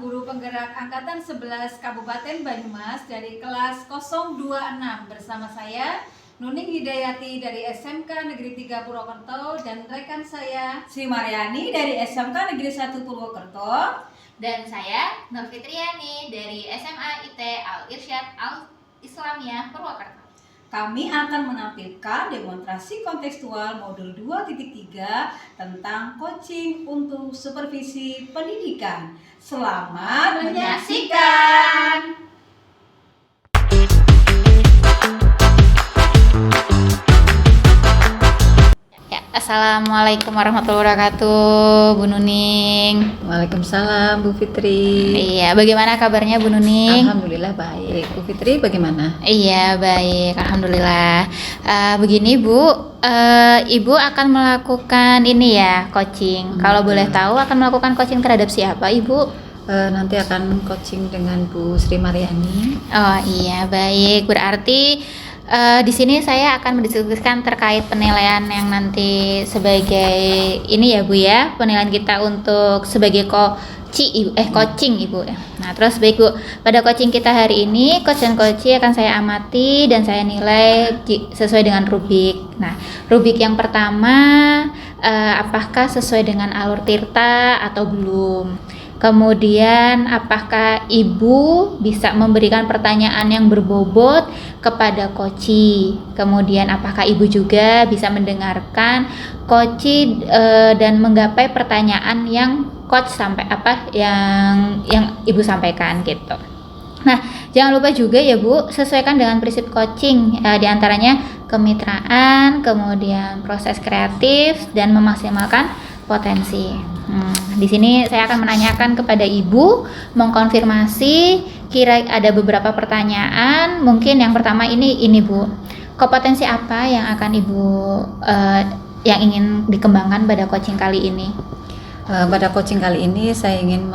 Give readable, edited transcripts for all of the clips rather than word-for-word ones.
Guru Penggerak Angkatan 11 Kabupaten Banyumas dari kelas 026 bersama saya Nuning Hidayati dari SMK Negeri 3 Purwokerto dan rekan saya Sri Maryani dari SMK Negeri 1 Purwokerto dan saya Nur Fitriani dari SMA IT Al Irsyad Al Islamiyah Purwokerto. Kami akan menampilkan demonstrasi kontekstual modul 2.3 tentang coaching untuk supervisi pendidikan. Selamat menyaksikan! Assalamualaikum warahmatullahi wabarakatuh, Bu Nuning. Waalaikumsalam Bu Fitri. Iya, bagaimana kabarnya Bu Nuning? Alhamdulillah baik. Bu Fitri bagaimana? Iya, baik, alhamdulillah. Begini Bu, Ibu akan melakukan ini ya, coaching. Kalau boleh tahu akan melakukan coaching terhadap siapa Ibu? Nanti akan coaching dengan Bu Sri Maryani. Oh iya, baik. Berarti di sini saya akan mendiskusikan terkait penilaian yang nanti sebagai ini ya Bu ya, penilaian kita untuk sebagai coaching Ibu ya. Nah terus baik Bu, pada coaching kita hari ini coach dan coachee akan saya amati dan saya nilai sesuai dengan rubik. Nah rubik yang pertama, apakah sesuai dengan alur tirta atau belum? Kemudian apakah Ibu bisa memberikan pertanyaan yang berbobot kepada coachee? Kemudian apakah Ibu juga bisa mendengarkan coachee dan menggapai pertanyaan yang coach yang Ibu sampaikan gitu. Nah, jangan lupa juga ya Bu, sesuaikan dengan prinsip coaching, diantaranya kemitraan, kemudian proses kreatif dan memaksimalkan potensi. Di sini saya akan menanyakan kepada Ibu, mengkonfirmasi kira ada beberapa pertanyaan. Mungkin yang pertama ini Bu, kompetensi apa yang akan Ibu yang ingin dikembangkan pada coaching kali ini? Pada coaching kali ini saya ingin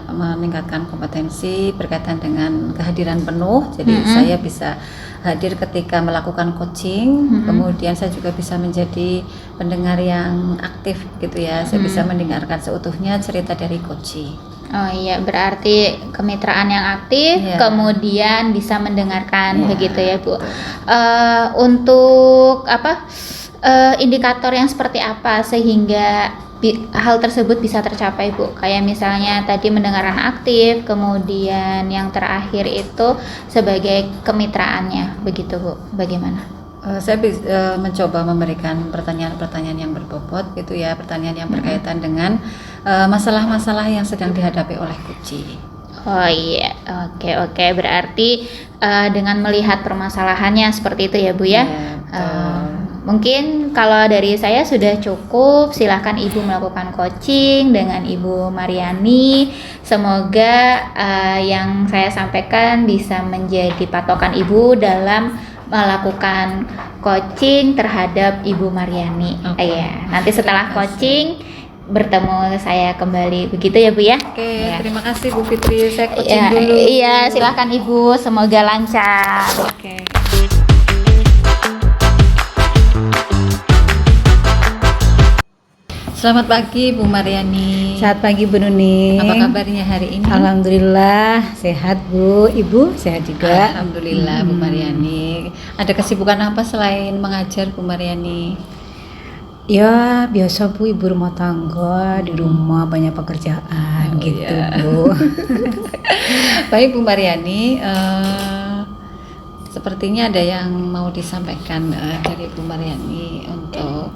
meningkatkan kompetensi berkaitan dengan kehadiran penuh. Jadi saya bisa hadir ketika melakukan coaching, kemudian saya juga bisa menjadi pendengar yang aktif gitu ya. Saya bisa mendengarkan seutuhnya cerita dari coaching. Oh iya, berarti kemitraan yang aktif, kemudian bisa mendengarkan begitu ya Bu. Untuk indikator yang seperti apa sehingga hal tersebut bisa tercapai Bu? Kayak misalnya tadi mendengarkan aktif, kemudian yang terakhir itu sebagai kemitraannya, begitu Bu? Bagaimana? Saya mencoba memberikan pertanyaan-pertanyaan yang berbobot gitu ya, pertanyaan yang berkaitan dengan masalah-masalah yang sedang dihadapi oleh coachee. Oh iya, oke. Berarti dengan melihat permasalahannya seperti itu ya Bu ya? Mungkin kalau dari saya sudah cukup, silahkan Ibu melakukan coaching dengan Ibu Maryani. Semoga yang saya sampaikan bisa menjadi patokan Ibu dalam melakukan coaching terhadap Ibu Maryani. Nanti setelah coaching bertemu saya kembali, begitu ya Bu ya? Oke, terima kasih Bu Fitri. Saya coaching dulu. Iya, silahkan Ibu, semoga lancar. Oke. Selamat pagi Bu Maryani. Selamat pagi Bu Nuning. Apa kabarnya hari ini? Alhamdulillah sehat Bu. Ibu sehat juga? Alhamdulillah Bu Maryani. Ada kesibukan apa selain mengajar Bu Maryani? Ya biasa Bu, ibu rumah tangga, di rumah banyak pekerjaan gitu Bu. Baik Bu Maryani, sepertinya ada yang mau disampaikan dari Bu Maryani untuk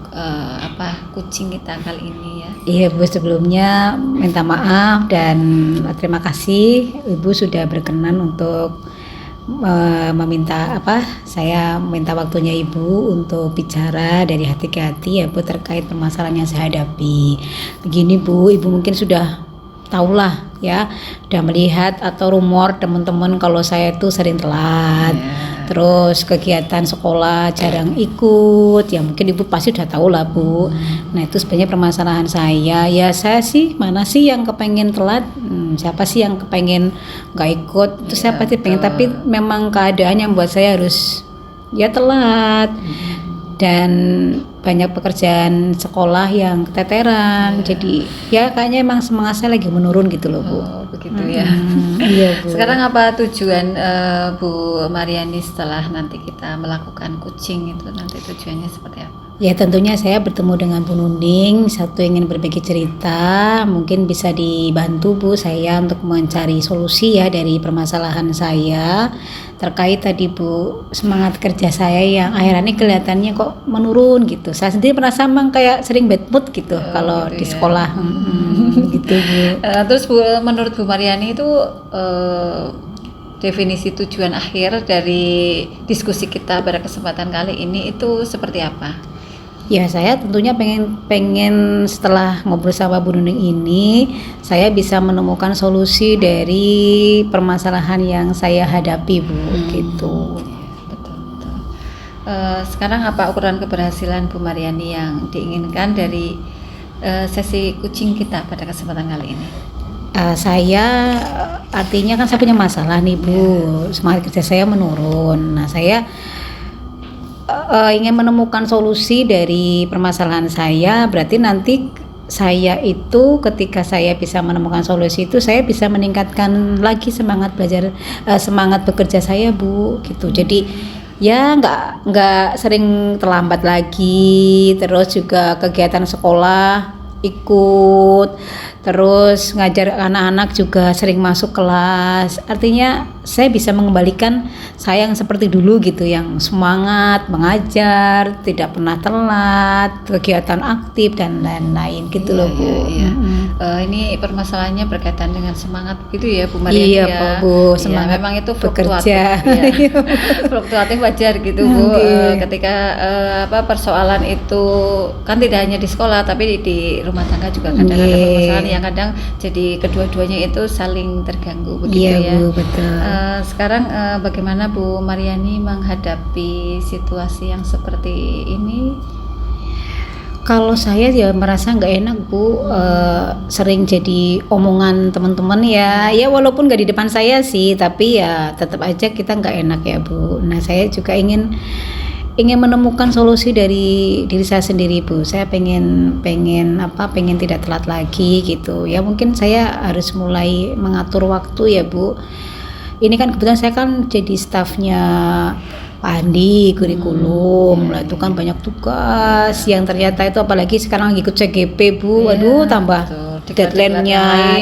coaching kita kali ini ya. Iya Bu, sebelumnya minta maaf dan terima kasih Ibu sudah berkenan untuk saya minta waktunya Ibu untuk bicara dari hati ke hati ya Bu, terkait permasalahan yang saya hadapi. Begini Bu, Ibu mungkin sudah tahulah ya, udah melihat atau rumor teman-teman kalau saya itu sering telat, terus kegiatan sekolah jarang ikut, ya mungkin Ibu pasti udah tahu lah Bu. Nah itu sebenarnya permasalahan saya, ya saya sih mana sih yang kepengen telat, siapa sih yang kepengen nggak ikut, itu saya pasti pengen, tapi memang keadaan yang buat saya harus ya telat. Dan banyak pekerjaan sekolah yang keteteran. Jadi ya kayaknya emang semangat saya lagi menurun gitu loh, Bu. Oh, begitu ya. Iya, Bu. Sekarang apa tujuan Bu Mariani setelah nanti kita melakukan coaching itu, nanti tujuannya seperti apa? Ya tentunya saya bertemu dengan Bu Nunding, satu ingin berbagi cerita, mungkin bisa dibantu Bu saya untuk mencari solusi ya dari permasalahan saya terkait tadi Bu, semangat kerja saya yang akhir-akhir ini kelihatannya kok menurun gitu. Saya sendiri merasa memang kayak sering bad mood gitu kalau gitu di ya. sekolah. Gitu Bu. Terus Bu, menurut Bu Mariani itu definisi tujuan akhir dari diskusi kita pada kesempatan kali ini itu seperti apa? Ya saya tentunya pengen setelah ngobrol sama Bu Nunding ini saya bisa menemukan solusi dari permasalahan yang saya hadapi Bu gitu. Betul. Sekarang apa ukuran keberhasilan Bu Mariani yang diinginkan dari sesi coaching kita pada kesempatan kali ini? Saya artinya kan saya punya masalah nih Bu, semangat kerja saya menurun. Nah saya ingin menemukan solusi dari permasalahan saya, berarti nanti saya itu ketika saya bisa menemukan solusi itu saya bisa meningkatkan lagi semangat belajar, semangat bekerja saya Bu gitu. Jadi ya nggak sering terlambat lagi, terus juga kegiatan sekolah ikut, terus ngajar anak-anak juga sering masuk kelas. Artinya saya bisa mengembalikan saya yang seperti dulu gitu, yang semangat mengajar, tidak pernah telat, kegiatan aktif dan lain-lain gitu loh Bu. Iya. Ini permasalahannya berkaitan dengan semangat gitu ya Bu Mariani Iya ya. Pak Bu, Iya, semangat memang itu fluktuatif bekerja. ya. Fluktuatif wajar gitu Bu. Ketika persoalan itu kan tidak hanya di sekolah tapi di rumah tangga juga kadang ada permasalahan yang kadang jadi kedua-duanya itu saling terganggu begitu Iya ya. Bu, betul. Sekarang bagaimana Bu Mariani menghadapi situasi yang seperti ini? Kalau saya ya merasa nggak enak Bu, sering jadi omongan teman-teman ya walaupun nggak di depan saya sih, tapi ya tetap aja kita nggak enak ya Bu. Nah saya juga ingin menemukan solusi dari diri saya sendiri Bu. Saya pengen tidak telat lagi gitu. Ya mungkin saya harus mulai mengatur waktu ya Bu. Ini kan kebetulan saya kan jadi stafnya Pak Andi kurikulum. Lah itu kan banyak tugas yang ternyata itu apalagi sekarang lagi ikut CGP Bu. Waduh tambah deadline-nya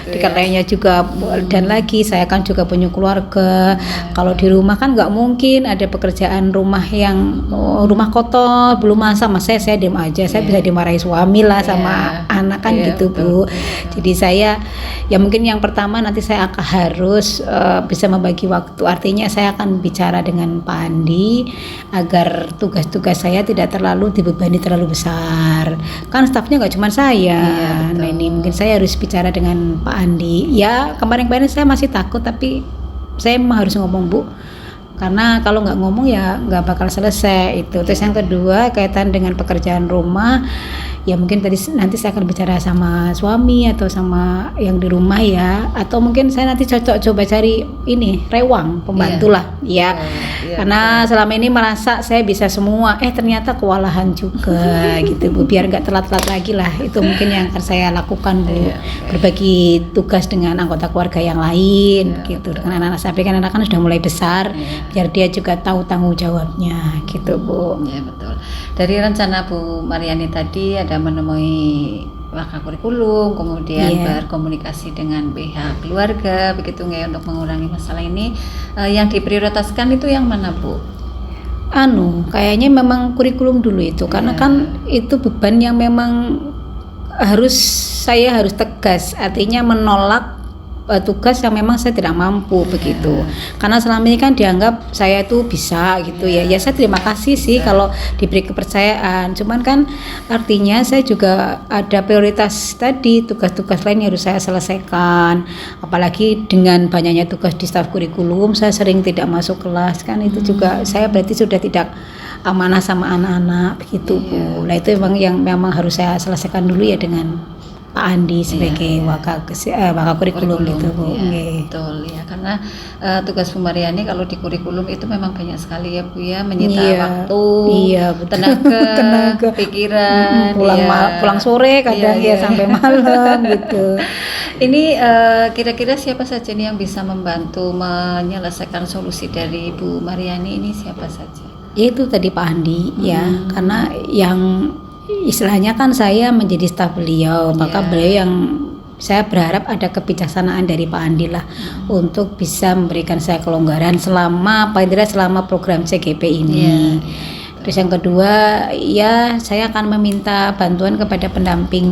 deadline-nya juga dan lagi saya kan juga punya keluarga. Kalau di rumah kan nggak mungkin ada pekerjaan rumah yang rumah kotor belum masak, saya diam aja, saya bisa dimarahi suami lah sama anak kan gitu Bu. Jadi saya ya mungkin yang pertama nanti saya akan harus bisa membagi waktu, artinya saya akan bicara dengan Pak Andi agar tugas-tugas saya tidak terlalu dibebani terlalu besar, kan stafnya nggak cuma saya. Nah ini mungkin saya harus bicara dengan Pak Andi. Ya kemarin-kemarin saya masih takut, tapi saya memang harus ngomong Bu, karena kalau nggak ngomong ya nggak bakal selesai itu. Terus yang kedua kaitan dengan pekerjaan rumah, ya mungkin nanti saya akan bicara sama suami atau sama yang di rumah ya, atau mungkin saya nanti cocok coba cari ini rewang pembantu lah ya. Karena selama ini merasa saya bisa semua, ternyata kewalahan juga gitu Bu, biar nggak telat-telat lagi lah. Itu mungkin yang akan saya lakukan Bu, berbagi tugas dengan anggota keluarga yang lain gitu, dengan anak-anak saya. Kan anak kan sudah mulai besar, biar dia juga tahu tanggung jawabnya gitu Bu. Ya betul. Dari rencana Bu Mariani tadi ada menemui wakil kurikulum, kemudian berkomunikasi dengan pihak keluarga begitu nggak untuk mengurangi masalah ini. Yang diprioritaskan itu yang mana Bu? Kayaknya memang kurikulum dulu itu, karena kan itu beban yang memang saya harus tegas, artinya menolak tugas yang memang saya tidak mampu begitu. Karena selama ini kan dianggap saya itu bisa gitu ya. Ya saya terima kasih sih kalau diberi kepercayaan. Cuman kan artinya saya juga ada prioritas tadi, tugas-tugas lain yang harus saya selesaikan. Apalagi dengan banyaknya tugas di staf kurikulum, saya sering tidak masuk kelas kan, itu juga saya berarti sudah tidak amanah sama anak-anak begitu Bu. Nah itu memang yang memang harus saya selesaikan dulu ya dengan Pak Andi sebagai waka kurikulum gitu Bu. ya, Nggih. betul ya, karena tugas Bu Mariani kalau di kurikulum itu memang banyak sekali ya Bu ya, menyita Iya, waktu, iya, betul. tenaga, pikiran, Pulang sore kadang Iya, ya iya. sampai malam gitu. Ini kira-kira siapa saja nih yang bisa membantu menyelesaikan solusi dari Bu Mariani ini, siapa saja? Ya itu tadi Pak Andi ya, karena yang istilahnya kan saya menjadi staf beliau, maka Iya. beliau yang saya berharap ada kebijaksanaan dari Pak Andi lah untuk bisa memberikan saya kelonggaran selama paling tidak selama program CGP ini. Terus yang kedua ya saya akan meminta bantuan kepada pendamping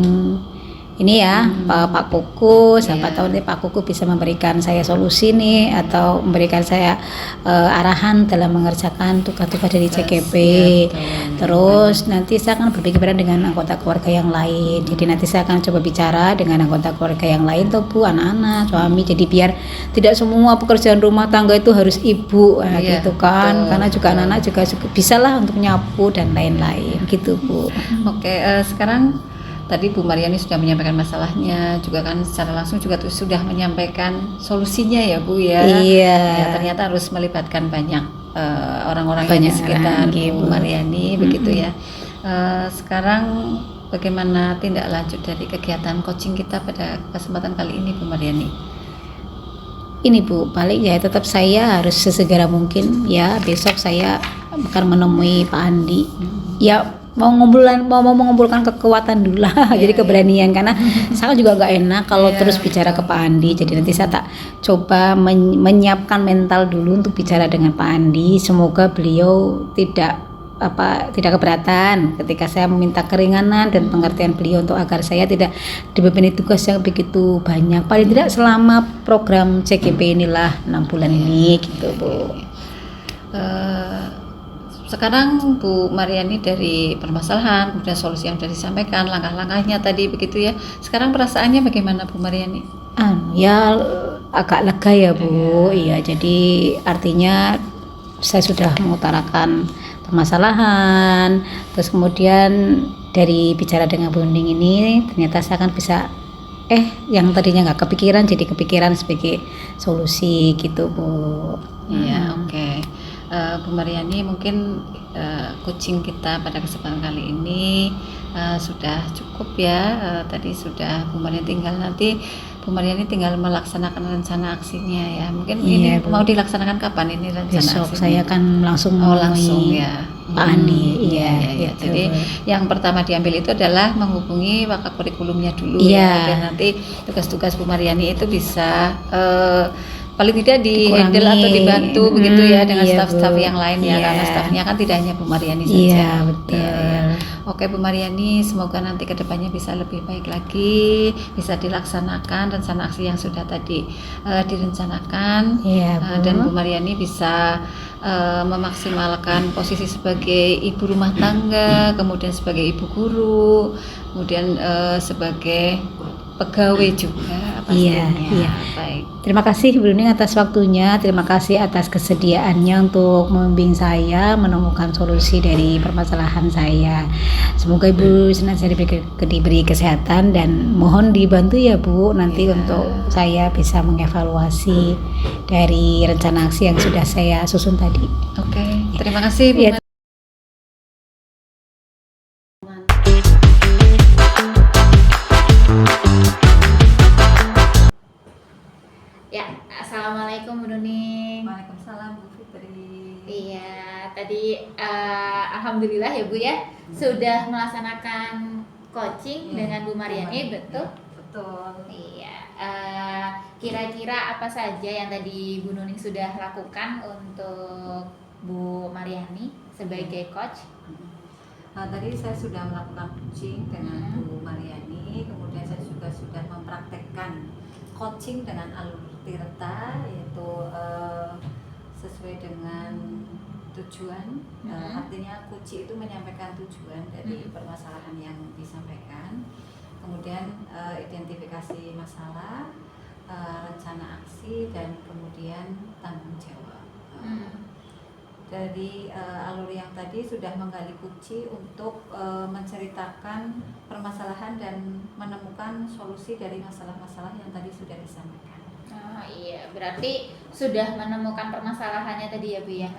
ini ya Pak Kuku, siapa tahu nanti Pak Kuku bisa memberikan saya solusi nih atau memberikan saya arahan dalam mengerjakan tugas-tugas dari CGP. Terus nanti saya akan berpikiran dengan anggota keluarga yang lain. Jadi nanti saya akan coba bicara dengan anggota keluarga yang lain tuh Bu, anak-anak, suami. Jadi biar tidak semua pekerjaan rumah tangga itu harus ibu gitu kan. Karena juga anak-anak juga bisa lah untuk nyapu dan lain-lain gitu Bu. Oke, sekarang tadi Bu Mariani sudah menyampaikan masalahnya, juga kan secara langsung juga sudah menyampaikan solusinya ya Bu ya. Iya. Ya, ternyata harus melibatkan banyak orang-orang yang di Banyak sekitar orang, Bu Mariani begitu ya. Sekarang bagaimana tindak lanjut dari kegiatan coaching kita pada kesempatan kali ini Bu Mariani? Ini Bu, paling ya tetap saya harus sesegera mungkin ya besok saya akan menemui Pak Andi. Ya mau mengumpulkan kekuatan dulu lah, jadi keberanian karena saya juga nggak enak kalau terus bicara ke Pak Andi. Jadi nanti saya tak coba menyiapkan mental dulu untuk bicara dengan Pak Andi. Semoga beliau tidak keberatan ketika saya meminta keringanan dan pengertian beliau untuk agar saya tidak dibebani tugas yang begitu banyak. Paling tidak selama program CGP inilah 6 bulan ini gitu Bu. Sekarang Bu Mariani dari permasalahan, kemudian solusi yang sudah disampaikan, langkah-langkahnya tadi begitu ya. Sekarang perasaannya bagaimana Bu Mariani? Ya agak lega ya Bu. Iya, jadi artinya saya sudah mengutarakan permasalahan. Terus kemudian dari bicara dengan Bu Nuning ini ternyata saya akan bisa yang tadinya nggak kepikiran jadi kepikiran sebagai solusi gitu Bu. Iya, oke. Bu Mariani, mungkin coaching kita pada kesempatan kali ini sudah cukup ya. Tadi sudah Bu Mariani tinggal melaksanakan rencana aksinya ya. Mungkin ini Bu. mau dilaksanakan kapan ini rencana Besok aksinya? saya akan langsung langsung menemui ya Pak Andi. Iya. gitu, Jadi Bu. yang pertama diambil itu adalah menghubungi waka kurikulumnya dulu Iya. ya, biar nanti tugas-tugas Bu Mariani itu bisa paling tidak di-handle atau dibantu begitu ya dengan iya, staf-staf Bu. yang lain ya, Iya. karena stafnya kan tidak hanya Bu Mariani saja. Iya, betul. Iya. Oke Bu Mariani, semoga nanti kedepannya bisa lebih baik lagi, bisa dilaksanakan rencana aksi yang sudah tadi direncanakan. Iya, Bu. Dan Bu Mariani bisa memaksimalkan posisi sebagai ibu rumah tangga, kemudian sebagai ibu guru, kemudian sebagai pegawai juga pastinya. Iya. Baik. Terima kasih Bu Nuning atas waktunya, terima kasih atas kesediaannya untuk membimbing saya menemukan solusi dari permasalahan saya. Semoga Ibu senantiasa diberi kesehatan dan mohon dibantu ya Bu nanti untuk saya bisa mengevaluasi dari rencana aksi yang sudah saya susun tadi. Oke, terima kasih Bu. Iya. Ya, assalamualaikum Bu Nuning. Waalaikumsalam Bu Fitri. Iya, tadi alhamdulillah ya Bu ya sudah melaksanakan coaching dengan Bu Mariani, betul? Betul. Iya. Kira-kira apa saja yang tadi Bu Nuning sudah lakukan untuk Bu Mariani sebagai coach? Tadi saya sudah melakukan coaching dengan Bu Mariani, kemudian saya juga sudah mempraktekkan coaching dengan alur tirta, yaitu sesuai dengan tujuan. Artinya coaching itu menyampaikan tujuan dari permasalahan yang disampaikan, kemudian identifikasi masalah, rencana aksi, dan kemudian tanggung jawab. dari alur yang tadi sudah menggali kunci untuk menceritakan permasalahan dan menemukan solusi dari masalah-masalah yang tadi sudah disampaikan. Oh iya, berarti sudah menemukan permasalahannya tadi ya Bu ya.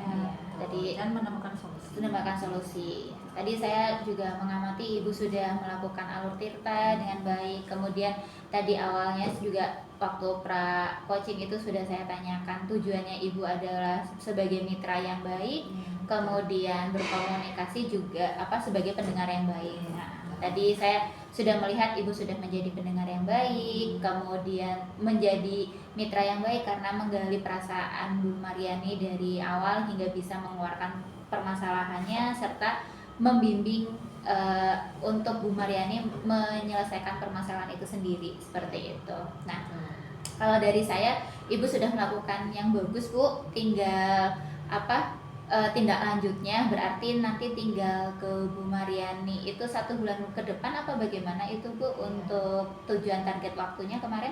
Tadi Dan menemukan solusi. menemukan solusi. Tadi saya juga mengamati Ibu sudah melakukan alur tirta dengan baik. Kemudian tadi awalnya juga waktu pra coaching itu sudah saya tanyakan tujuannya Ibu adalah sebagai mitra yang baik, kemudian berkomunikasi juga sebagai pendengar yang baik. Nah, tadi saya sudah melihat Ibu sudah menjadi pendengar yang baik, kemudian menjadi mitra yang baik karena menggali perasaan Bu Mariani dari awal hingga bisa mengeluarkan permasalahannya serta membimbing untuk Bu Mariani menyelesaikan permasalahan itu sendiri seperti itu. Nah, kalau dari saya, Ibu sudah melakukan yang bagus Bu, tinggal tindak lanjutnya berarti nanti tinggal ke Bu Mariani itu 1 bulan ke depan apa bagaimana itu Bu untuk tujuan target waktunya kemarin?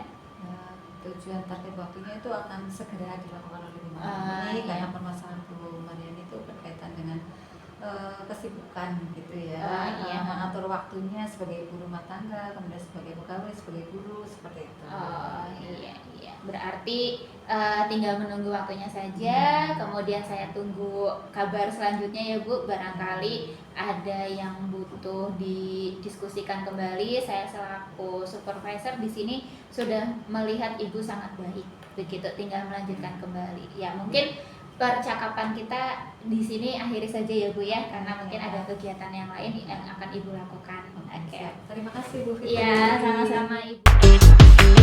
Tujuan target waktunya itu akan segera dilakukan oleh Bu Mariani karena permasalahan Bu Mariani itu berkaitan dengan kesibukan gitu ya, mengatur waktunya sebagai ibu rumah tangga, kemudian sebagai pegawai, sebagai guru, seperti itu. Oh iya, berarti tinggal menunggu waktunya saja. Kemudian saya tunggu kabar selanjutnya ya Bu, barangkali ada yang butuh didiskusikan kembali. Saya selaku supervisor di sini sudah melihat Ibu sangat baik, begitu tinggal melanjutkan kembali. Ya mungkin percakapan kita di sini akhiri saja ya Bu ya, karena mungkin ada kegiatan yang lain yang akan Ibu lakukan. Oke. Terima kasih Bu Fitri. Iya, sama-sama Ibu.